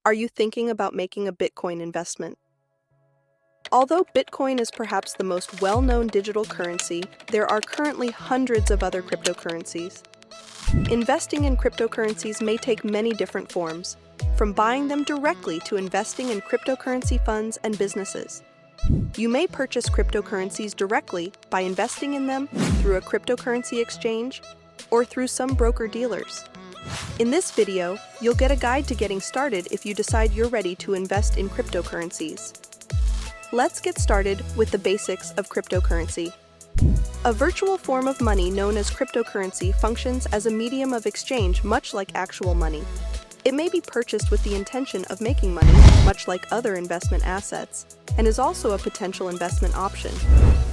Are you thinking about making a Bitcoin investment? Although Bitcoin is perhaps the most well-known digital currency, there are currently hundreds of other cryptocurrencies. Investing in cryptocurrencies may take many different forms, from buying them directly to investing in cryptocurrency funds and businesses. You may purchase cryptocurrencies directly by investing in them through a cryptocurrency exchange or through some broker-dealers. In this video, you'll get a guide to getting started if you decide you're ready to invest in cryptocurrencies. Let's get started with the basics of cryptocurrency. A virtual form of money known as cryptocurrency functions as a medium of exchange much like actual money. It may be purchased with the intention of making money, much like other investment assets, and is also a potential investment option.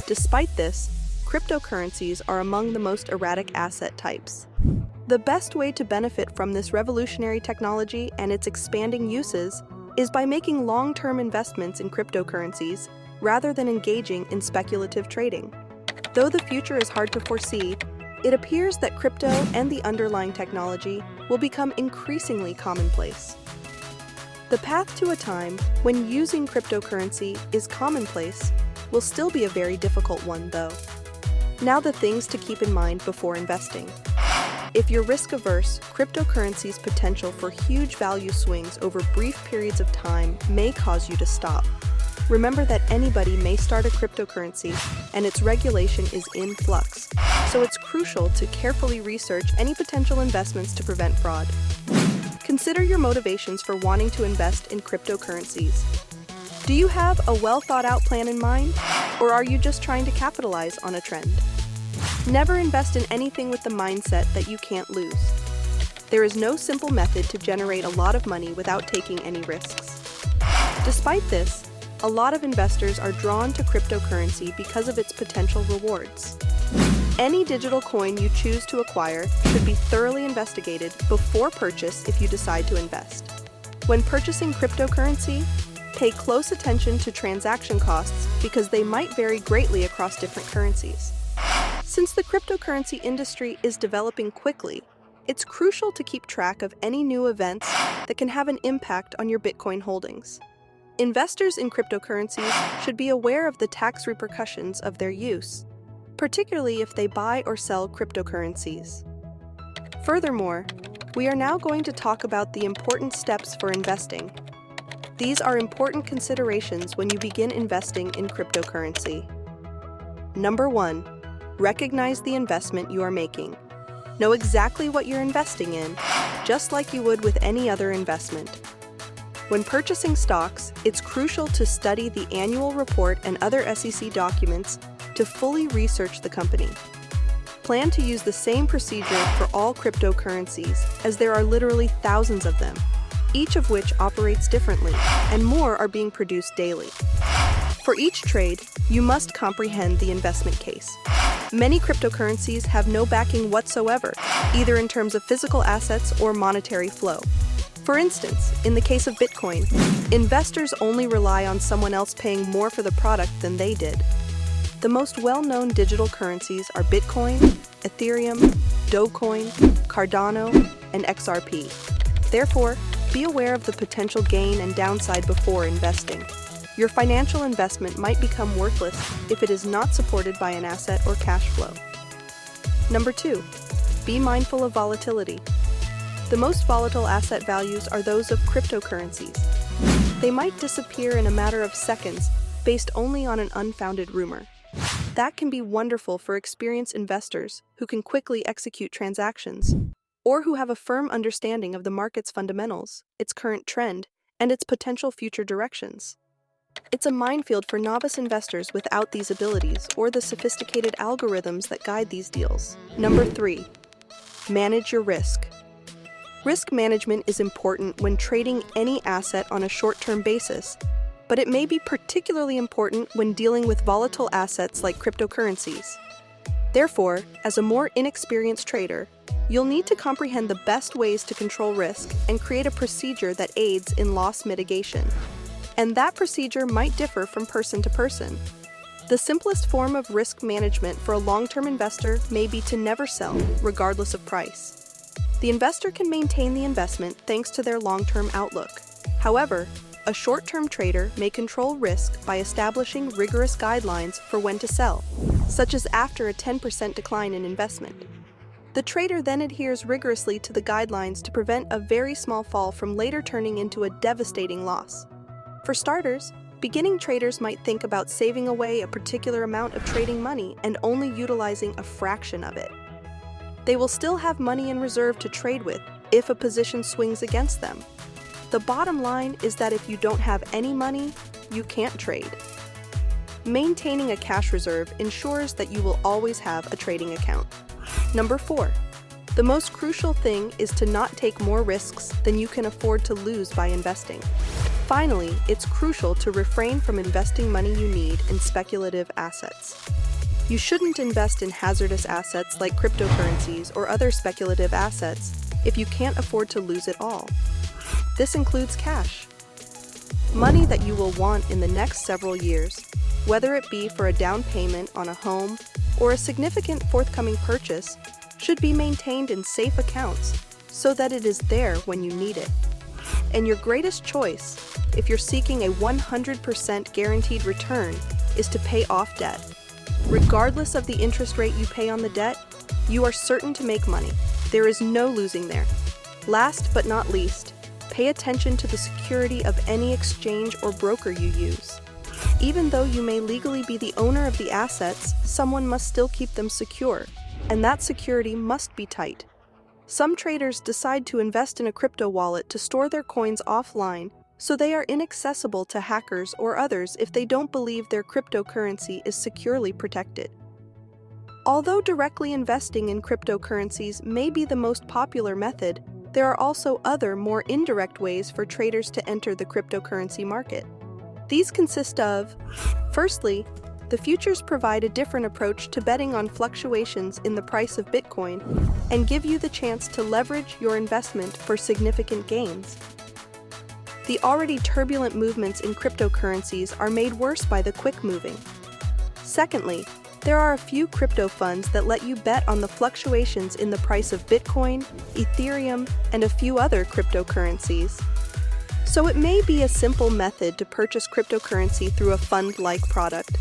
Despite this, cryptocurrencies are among the most erratic asset types. The best way to benefit from this revolutionary technology and its expanding uses is by making long-term investments in cryptocurrencies rather than engaging in speculative trading. Though the future is hard to foresee, it appears that crypto and the underlying technology will become increasingly commonplace. The path to a time when using cryptocurrency is commonplace will still be a very difficult one, though. Now, the things to keep in mind before investing. If you're risk-averse, cryptocurrency's potential for huge value swings over brief periods of time may cause you to stop. Remember that anybody may start a cryptocurrency, and its regulation is in flux, so it's crucial to carefully research any potential investments to prevent fraud. Consider your motivations for wanting to invest in cryptocurrencies. Do you have a well-thought-out plan in mind, or are you just trying to capitalize on a trend? Never invest in anything with the mindset that you can't lose. There is no simple method to generate a lot of money without taking any risks. Despite this, a lot of investors are drawn to cryptocurrency because of its potential rewards. Any digital coin you choose to acquire should be thoroughly investigated before purchase if you decide to invest. When purchasing cryptocurrency, pay close attention to transaction costs because they might vary greatly across different currencies. Since the cryptocurrency industry is developing quickly, it's crucial to keep track of any new events that can have an impact on your Bitcoin holdings. Investors in cryptocurrencies should be aware of the tax repercussions of their use, particularly if they buy or sell cryptocurrencies. Furthermore, we are now going to talk about the important steps for investing. These are important considerations when you begin investing in cryptocurrency. Number 1. Recognize the investment you are making. Know exactly what you're investing in, just like you would with any other investment. When purchasing stocks, it's crucial to study the annual report and other SEC documents to fully research the company. Plan to use the same procedure for all cryptocurrencies, as there are literally thousands of them, each of which operates differently, and more are being produced daily. For each trade, you must comprehend the investment case. Many cryptocurrencies have no backing whatsoever, either in terms of physical assets or monetary flow. For instance, in the case of Bitcoin, investors only rely on someone else paying more for the product than they did. The most well-known digital currencies are Bitcoin, Ethereum, Dogecoin, Cardano, and XRP. Therefore, be aware of the potential gain and downside before investing. Your financial investment might become worthless if it is not supported by an asset or cash flow. Number 2. Be mindful of volatility. The most volatile asset values are those of cryptocurrencies. They might disappear in a matter of seconds based only on an unfounded rumor. That can be wonderful for experienced investors who can quickly execute transactions, or who have a firm understanding of the market's fundamentals, its current trend, and its potential future directions. It's a minefield for novice investors without these abilities or the sophisticated algorithms that guide these deals. Number 3. Manage your risk. Risk management is important when trading any asset on a short-term basis, but it may be particularly important when dealing with volatile assets like cryptocurrencies. Therefore, as a more inexperienced trader, you'll need to comprehend the best ways to control risk and create a procedure that aids in loss mitigation. And that procedure might differ from person to person. The simplest form of risk management for a long-term investor may be to never sell, regardless of price. The investor can maintain the investment thanks to their long-term outlook. However, a short-term trader may control risk by establishing rigorous guidelines for when to sell, such as after a 10% decline in investment. The trader then adheres rigorously to the guidelines to prevent a very small fall from later turning into a devastating loss. For starters, beginning traders might think about saving away a particular amount of trading money and only utilizing a fraction of it. They will still have money in reserve to trade with if a position swings against them. The bottom line is that if you don't have any money, you can't trade. Maintaining a cash reserve ensures that you will always have a trading account. Number 4. The most crucial thing is to not take more risks than you can afford to lose by investing. Finally, it's crucial to refrain from investing money you need in speculative assets. You shouldn't invest in hazardous assets like cryptocurrencies or other speculative assets if you can't afford to lose it all. This includes cash. Money that you will want in the next several years, whether it be for a down payment on a home or a significant forthcoming purchase, should be maintained in safe accounts so that it is there when you need it. And your greatest choice, if you're seeking a 100% guaranteed return, is to pay off debt. Regardless of the interest rate you pay on the debt, you are certain to make money. There is no losing there. Last but not least, pay attention to the security of any exchange or broker you use. Even though you may legally be the owner of the assets, someone must still keep them secure, and that security must be tight. Some traders decide to invest in a crypto wallet to store their coins offline so they are inaccessible to hackers or others if they don't believe their cryptocurrency is securely protected. Although directly investing in cryptocurrencies may be the most popular method, there are also other, more indirect ways for traders to enter the cryptocurrency market. These consist of, firstly, the futures provide a different approach to betting on fluctuations in the price of Bitcoin and give you the chance to leverage your investment for significant gains. The already turbulent movements in cryptocurrencies are made worse by the quick moving. Secondly, there are a few crypto funds that let you bet on the fluctuations in the price of Bitcoin, Ethereum, and a few other cryptocurrencies. So it may be a simple method to purchase cryptocurrency through a fund-like product.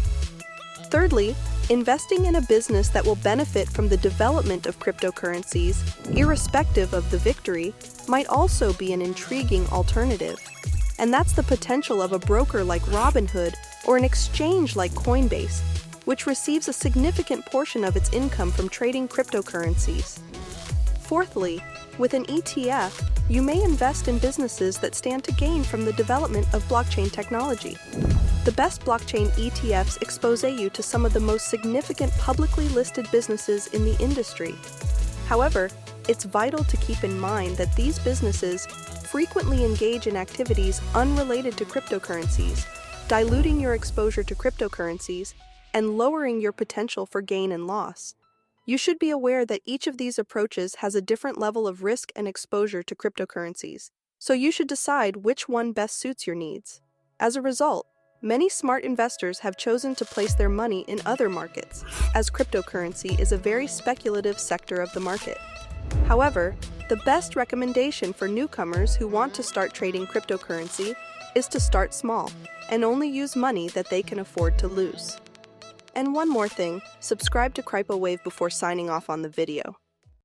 Thirdly, investing in a business that will benefit from the development of cryptocurrencies, irrespective of the victory, might also be an intriguing alternative. And that's the potential of a broker like Robinhood or an exchange like Coinbase, which receives a significant portion of its income from trading cryptocurrencies. Fourthly, with an ETF, you may invest in businesses that stand to gain from the development of blockchain technology. The best blockchain ETFs expose you to some of the most significant publicly listed businesses in the industry. However, it's vital to keep in mind that these businesses frequently engage in activities unrelated to cryptocurrencies, diluting your exposure to cryptocurrencies and lowering your potential for gain and loss. You should be aware that each of these approaches has a different level of risk and exposure to cryptocurrencies, so you should decide which one best suits your needs. As a result, many smart investors have chosen to place their money in other markets, as cryptocurrency is a very speculative sector of the market. However, the best recommendation for newcomers who want to start trading cryptocurrency is to start small and only use money that they can afford to lose. And one more thing, subscribe to CryptoWave before signing off on the video.